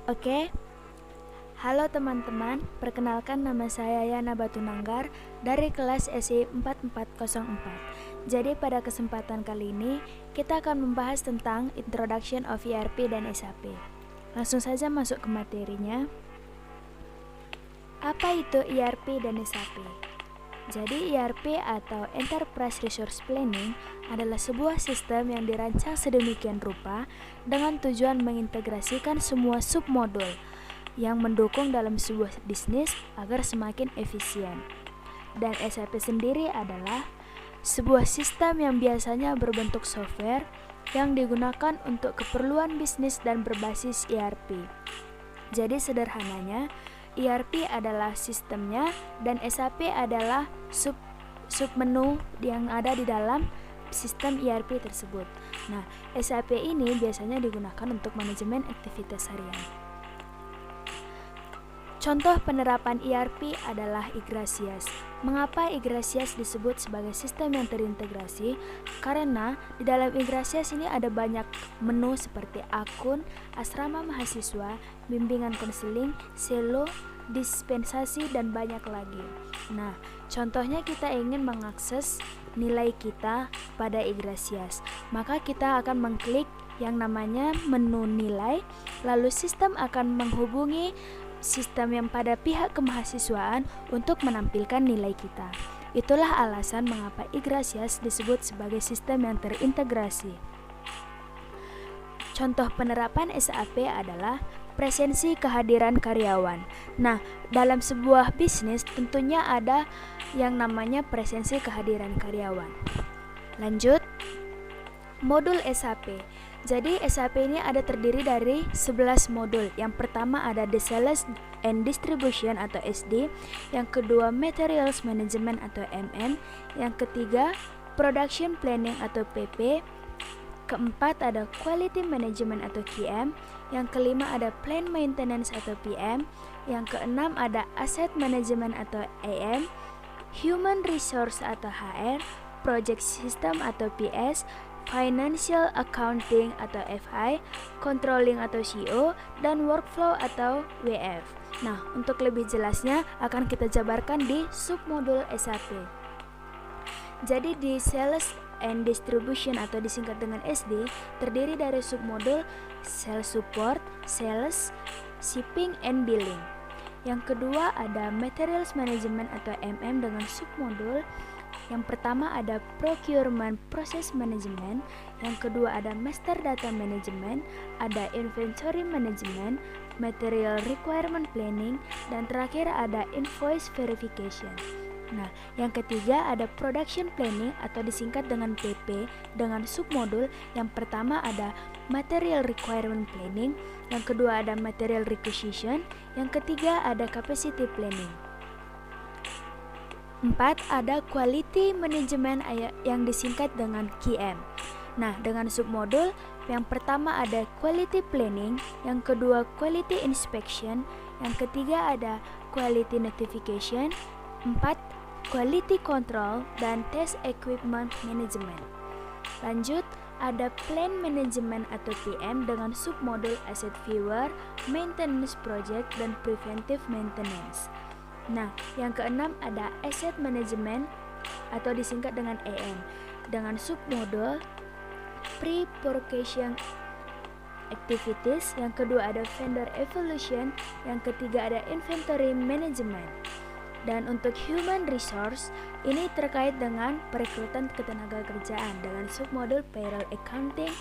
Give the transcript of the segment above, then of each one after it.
Oke, halo teman-teman, perkenalkan nama saya Yana Batunanggar dari kelas SI 4404. Jadi pada kesempatan kali ini, kita akan membahas tentang Introduction of ERP dan SAP. Langsung saja masuk ke materinya. Apa itu ERP dan SAP? Jadi ERP atau Enterprise Resource Planning adalah sebuah sistem yang dirancang sedemikian rupa dengan tujuan mengintegrasikan semua submodul yang mendukung dalam sebuah bisnis agar semakin efisien. Dan SAP sendiri adalah sebuah sistem yang biasanya berbentuk software yang digunakan untuk keperluan bisnis dan berbasis ERP. Jadi sederhananya, ERP adalah sistemnya dan SAP adalah submenu yang ada di dalam sistem ERP tersebut. Nah, SAP ini biasanya digunakan untuk manajemen aktivitas harian. Contoh penerapan ERP adalah Igrasias. Mengapa Igrasias disebut sebagai sistem yang terintegrasi? Karena di dalam Igrasias ini ada banyak menu seperti akun, asrama mahasiswa, bimbingan konseling, selo, dispensasi, dan banyak lagi. Nah, contohnya kita ingin mengakses nilai kita pada Igrasias, maka kita akan mengklik yang namanya menu nilai, lalu sistem akan menghubungi sistem yang pada pihak kemahasiswaan untuk menampilkan nilai kita. Itulah alasan mengapa Igrasias disebut sebagai sistem yang terintegrasi. Contoh penerapan SAP adalah presensi kehadiran karyawan. Nah, dalam sebuah bisnis tentunya ada yang namanya presensi kehadiran karyawan. Lanjut, modul SAP. Jadi SAP ini ada terdiri dari 11 modul. Yang pertama ada the Sales and Distribution atau SD, yang kedua Materials Management atau MM, yang ketiga Production Planning atau PP, keempat ada Quality Management atau QM, yang kelima ada Plant Maintenance atau PM, yang keenam ada Asset Management atau AM, Human Resource atau HR, Project System atau PS, Financial Accounting atau FI, Controlling atau CO, dan Workflow atau WF. Nah, untuk lebih jelasnya akan kita jabarkan di submodul SAP. Jadi di Sales and Distribution atau disingkat dengan SD terdiri dari submodul Sales Support, Sales, Shipping and Billing. Yang kedua ada Materials Management atau MM dengan submodul. Yang pertama ada Procurement Process Management, yang kedua ada Master Data Management, ada Inventory Management, Material Requirement Planning, dan terakhir ada Invoice Verification. Nah, yang ketiga ada Production Planning atau disingkat dengan PP dengan submodul. Yang pertama ada Material Requirement Planning, yang kedua ada Material Requisition, yang ketiga ada Capacity Planning. 4. Ada Quality Management yang disingkat dengan QM. Nah, dengan submodul yang pertama ada Quality Planning, yang kedua Quality Inspection, yang ketiga ada Quality Notification, 4. Quality Control, dan Test Equipment Management. Lanjut, ada Plan Management atau PM dengan submodul Asset Viewer, Maintenance Project, dan Preventive Maintenance. Nah, yang keenam ada Asset Management atau disingkat dengan AM dengan submodul Pre-Purchasing Activities, yang kedua ada Vendor Evaluation, yang ketiga ada Inventory Management. Dan untuk Human Resource ini terkait dengan perekrutan ketenaga kerjaan dengan submodul Payroll Accounting,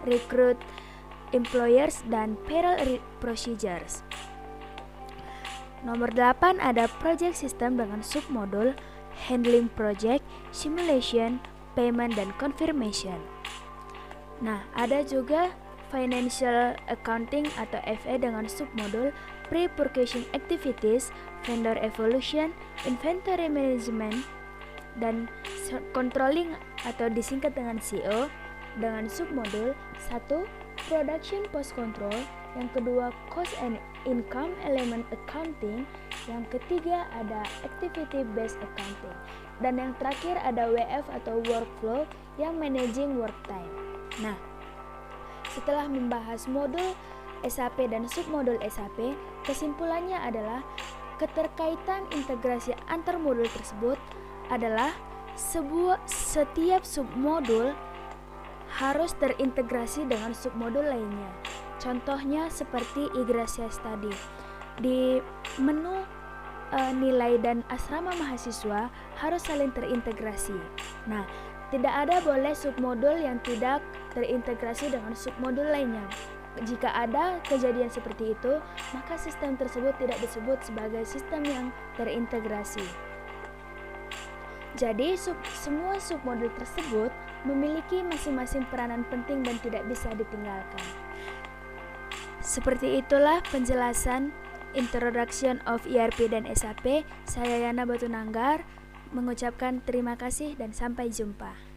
Recruit Employers, dan Payroll Procedures. Nomor 8 ada Project System dengan submodul Handling Project, Simulation, Payment, dan Confirmation. Nah, ada juga Financial Accounting atau FA dengan submodul Pre-Purchasing Activities, Vendor Evaluation, Inventory Management, dan Controlling atau disingkat dengan CO dengan submodul 1. Production Post Control, yang kedua Cost and Income Element Accounting, yang ketiga ada Activity Based Accounting, dan yang terakhir ada WF atau Workflow yang Managing Work Time. Nah, setelah membahas modul SAP dan submodul SAP, kesimpulannya adalah keterkaitan integrasi antar modul tersebut adalah setiap submodul harus terintegrasi dengan submodul lainnya. Contohnya seperti e-Gracias tadi. Di menu nilai dan asrama mahasiswa harus saling terintegrasi. Nah, tidak ada boleh submodul yang tidak terintegrasi dengan submodul lainnya. Jika ada kejadian seperti itu, maka sistem tersebut tidak disebut sebagai sistem yang terintegrasi. Jadi, semua submodul tersebut memiliki masing-masing peranan penting dan tidak bisa ditinggalkan. Seperti itulah penjelasan Introduction of ERP dan SAP. Saya Yana Batunanggar mengucapkan terima kasih dan sampai jumpa.